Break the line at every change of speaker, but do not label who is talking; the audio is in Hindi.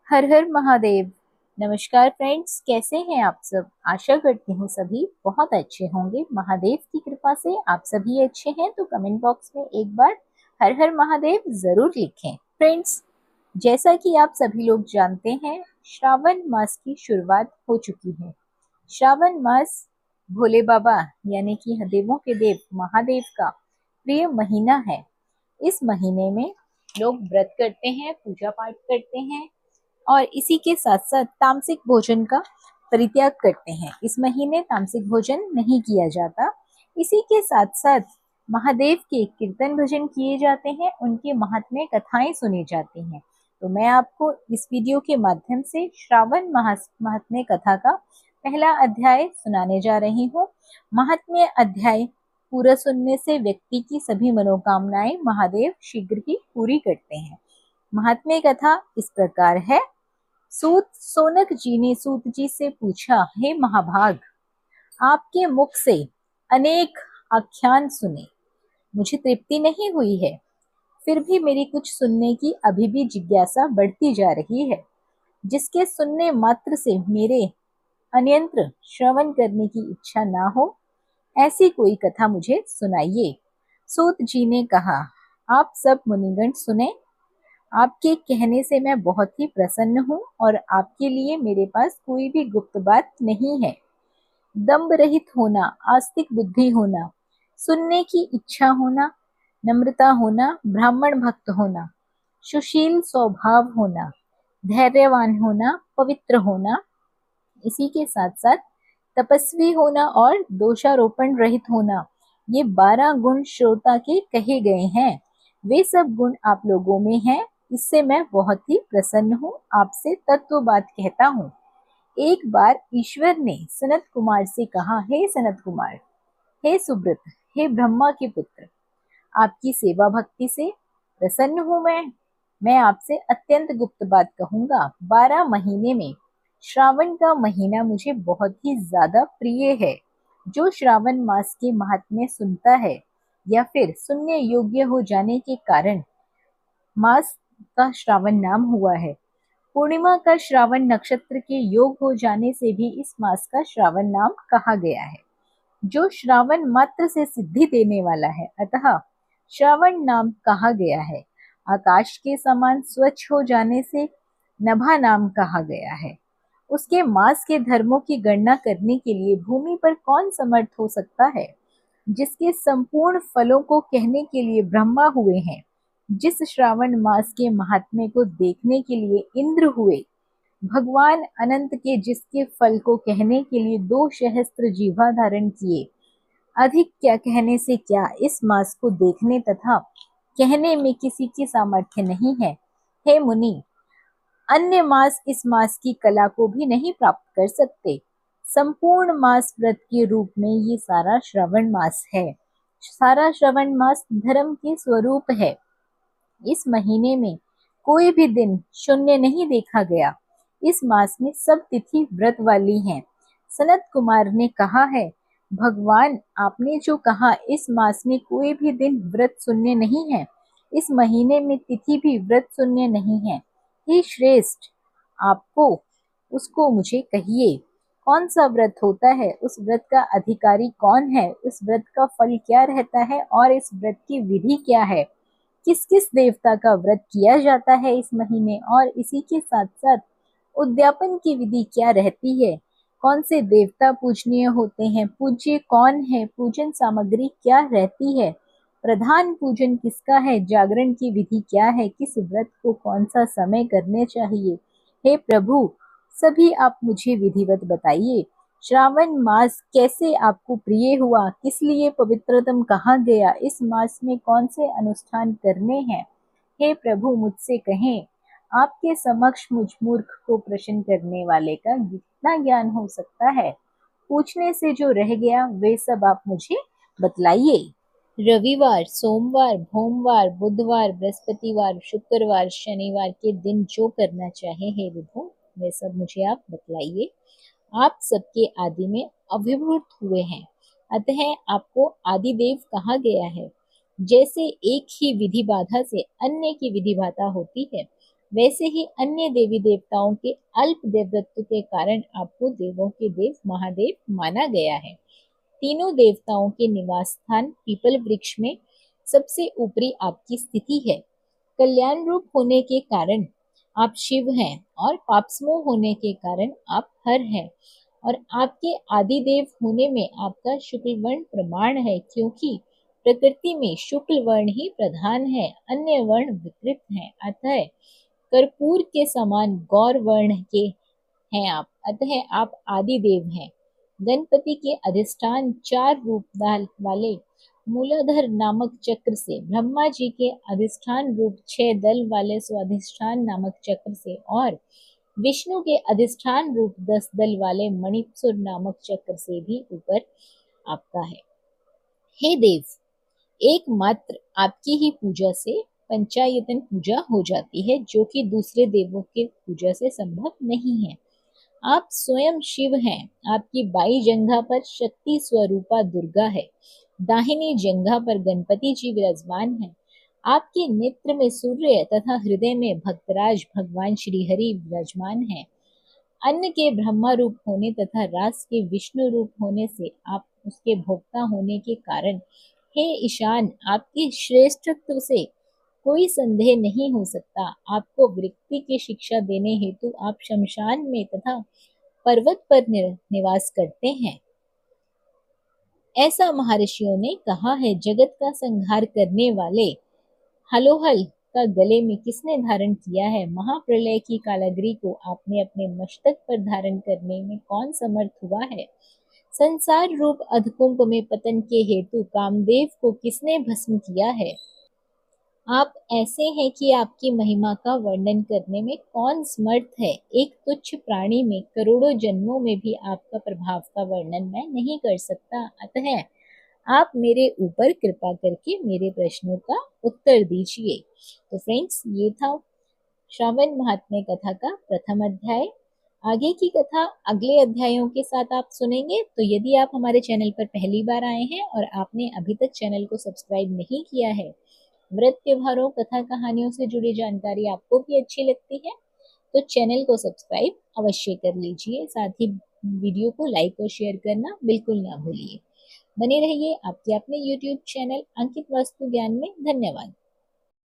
हर हर महादेव। नमस्कार फ्रेंड्स, कैसे हैं आप सब। आशा करती हूँ सभी बहुत अच्छे होंगे। महादेव की कृपा से आप सभी अच्छे हैं तो कमेंट बॉक्स में एक बार हर हर महादेव जरूर लिखें। फ्रेंड्स, जैसा कि आप सभी लोग जानते हैं, श्रावण मास की शुरुआत हो चुकी है। श्रावण मास भोले बाबा यानी कि देवों के देव महादेव का प्रिय महीना है। इस महीने में लोग व्रत करते हैं, पूजा पाठ करते हैं और इसी के साथ साथ तामसिक भोजन का परित्याग करते हैं। इस महीने तामसिक भोजन नहीं किया जाता। इसी के साथ साथ महादेव के कीर्तन भजन किए जाते हैं, उनके महात्म्य कथाएं सुनी जाती हैं। तो मैं आपको इस वीडियो के माध्यम से श्रावण महात्म्य कथा का पहला अध्याय सुनाने जा रही हूँ। महात्म्य अध्याय पूरा सुनने से व्यक्ति की सभी मनोकामनाएं महादेव शीघ्र ही पूरी करते हैं। महात्म्य कथा इस प्रकार है। सूत सोनक जी ने सूत जी से पूछा, हे महाभाग, आपके मुख से अनेक आख्यान सुने, मुझे तृप्ति नहीं हुई है। फिर भी मेरी कुछ सुनने की अभी भी जिज्ञासा बढ़ती जा रही है। जिसके सुनने मात्र से मेरे अन्यंत्र श्रवण करने की इच्छा ना हो, ऐसी कोई कथा मुझे सुनाइए। सूत जी ने कहा, आप सब मुनिगण सुने। आपके कहने से मैं बहुत ही प्रसन्न हूँ और आपके लिए मेरे पास कोई भी गुप्त बात नहीं है। दंभ रहित होना, आस्तिक बुद्धि होना, सुनने की इच्छा होना, नम्रता होना, ब्राह्मण भक्त होना, सुशील स्वभाव होना, धैर्यवान होना, पवित्र होना, इसी के साथ साथ तपस्वी होना और दोषारोपण रहित होना, ये 12 गुण श्रोता के कहे गए हैं। वे सब गुण आप लोगों में हैं। इससे मैं बहुत ही प्रसन्न हूँ, आपसे तत्व बात कहता हूँ। एक बार ईश्वर ने सनत कुमार से कहा, हे सनत कुमार, हे सुब्रत, हे ब्रह्मा के पुत्र, आपकी सेवा भक्ति से प्रसन्न हूँ मैं आपसे अत्यंत गुप्त बात कहूंगा। 12 महीने में श्रावण का महीना मुझे बहुत ही ज्यादा प्रिय है। जो श्रावण मास के महात्म्य सुनता है या फिर सुनने योग्य हो जाने के कारण मास का श्रावण नाम हुआ है। पूर्णिमा का श्रावण नक्षत्र के योग हो जाने से भी इस मास का श्रावण नाम कहा गया है, जो श्रावण मात्र से सिद्धि देने वाला है, अतः श्रावण नाम कहा गया है। आकाश के समान स्वच्छ हो जाने से नभा नाम कहा गया है। उसके मास के धर्मों की गणना करने के लिए भूमि पर कौन समर्थ हो सकता है। जिसके संपूर्ण फलों को कहने के लिए ब्रह्मा हुए हैं। जिस श्रावण मास के महात्म्य को देखने के लिए इंद्र हुए, भगवान अनंत के जिसके फल को कहने के लिए 2 सहस्त्र जीवा धारण किए, अधिक क्या कहने से क्या, इस मास को देखने तथा कहने में किसी की सामर्थ्य नहीं है। हे मुनि, अन्य मास इस मास की कला को भी नहीं प्राप्त कर सकते। संपूर्ण मास व्रत के रूप में ये सारा श्रवण मास है। सारा श्रवण मास धर्म के स्वरूप है। इस महीने में कोई भी दिन शून्य नहीं देखा गया। इस मास में सब तिथि व्रत वाली हैं। सनत कुमार ने कहा है, भगवान, आपने जो कहा इस मास में कोई भी दिन व्रत शून्य नहीं है, इस महीने में तिथि भी व्रत शून्य नहीं है। हे श्रेष्ठ, आपको उसको मुझे कहिए, कौन सा व्रत होता है, उस व्रत का अधिकारी कौन है, उस व्रत का फल क्या रहता है और इस व्रत की विधि क्या है। किस किस देवता का व्रत किया जाता है इस महीने, और इसी के साथ साथ उद्यापन की विधि क्या रहती है। कौन से देवता पूजनीय होते हैं, पूज्य कौन है, पूजन सामग्री क्या रहती है, प्रधान पूजन किसका है, जागरण की विधि क्या है, किस व्रत को कौन सा समय करने चाहिए। हे प्रभु, सभी आप मुझे विधिवत बताइए। श्रावण मास कैसे आपको प्रिय हुआ, किस लिए पवित्रतम कहा गया, इस मास में कौन से अनुष्ठान करने हैं। हे प्रभु, मुझसे कहें, आपके समक्ष मुझ मूर्ख को प्रश्न करने वाले का कितना ज्ञान हो सकता है। पूछने से जो रह गया वे सब आप मुझे बतलाइए। रविवार, सोमवार, भोमवार, बुधवार, बृहस्पतिवार, शुक्रवार, शनिवार के दिन जो करना चाहे हे विभु, वे सब मुझे आप बतलाइए। आप सबके आदि में अभिभूत हुए हैं, अतः आपको आदिदेव कहा गया है। जैसे एक ही विधि बाधा से अन्य की विधि बाधा होती है, वैसे ही अन्य देवी देवताओं के अल्प देवत्व के कारण आपको देवों के देव महादेव माना गया है। तीनों देवताओं के निवास स्थान पीपल वृक्ष में सबसे ऊपरी आपकी स्थिति है। कल्याण रूप होने के कारण आप शिव हैं और पापसमोह होने के कारण आप हर हैं, और आपके आदि देव होने में आपका शुक्ल वर्ण प्रमाण है, क्योंकि प्रकृति में शुक्ल वर्ण ही प्रधान है, अन्य वर्ण विकृत हैं। अतः कर्पूर के समान गौर वर्ण के हैं आप, अतः आप आदि देव हैं। गणपति के अधिष्ठान 4 रूप वाले मूलाधर नामक चक्र से, ब्रह्मा जी के अधिष्ठान रूप 6 दल वाले स्वाधिष्ठान नामक चक्र से, और विष्णु के अधिष्ठान रूप 10 दल वाले मणिपुर नामक चक्र से भी ऊपर आपका है। हे देव, एकमात्र आपकी ही पूजा से पंचायतन पूजा हो जाती है, जो कि दूसरे देवों के पूजा से संभव नहीं है। आप स्वयं शिव हैं। आपकी बाई जंघा पर शक्ति स्वरूपा दुर्गा है, दाहिनी जंघा पर गणपति जी विराजमान हैं। आपके नेत्र में सूर्य तथा हृदय में भक्तराज भगवान श्री हरि विराजमान हैं। अन्न के ब्रह्मा रूप होने तथा रास के विष्णु रूप होने से आप उसके भोक्ता होने के कारण, हे ईशान, आपकी श्रेष्ठत्व से कोई संदेह नहीं हो सकता। आपको वृत्ति की शिक्षा देने हेतु आप शमशान में तथा पर्वत पर निवास करते हैं। ऐसा महर्षियों ने कहा है। जगत का संहार करने वाले हलोहल का गले में किसने धारण किया है? महाप्रलय की कालाग्नि को आपने अपने मस्तक पर धारण करने में कौन समर्थ हुआ है? संसार रूप अधकुंभ में पतन के हेतु कामदेव को किसने भस्म किया है? आप ऐसे हैं कि आपकी महिमा का वर्णन करने में कौन समर्थ है? एक तुच्छ प्राणी में करोड़ों जन्मों में भी आपका प्रभाव का वर्णन मैं नहीं कर सकता। अतः आप मेरे ऊपर कृपा करके मेरे प्रश्नों का उत्तर दीजिए। तो फ्रेंड्स, ये था श्रावण महात्म्य कथा का प्रथम अध्याय। आगे की कथा अगले अध्यायों के साथ आप सुनेंगे। तो यदि आप हमारे चैनल पर पहली बार आए हैं और आपने अभी तक चैनल को सब्सक्राइब नहीं किया है, व्रत त्योहारों कथा कहानियों से जुड़ी जानकारी आपको भी अच्छी लगती है, तो चैनल को सब्सक्राइब अवश्य कर लीजिए। साथ ही वीडियो को लाइक और शेयर करना बिल्कुल ना भूलिए। बने रहिए आपके अपने YouTube चैनल अंकित वास्तु ज्ञान में। धन्यवाद।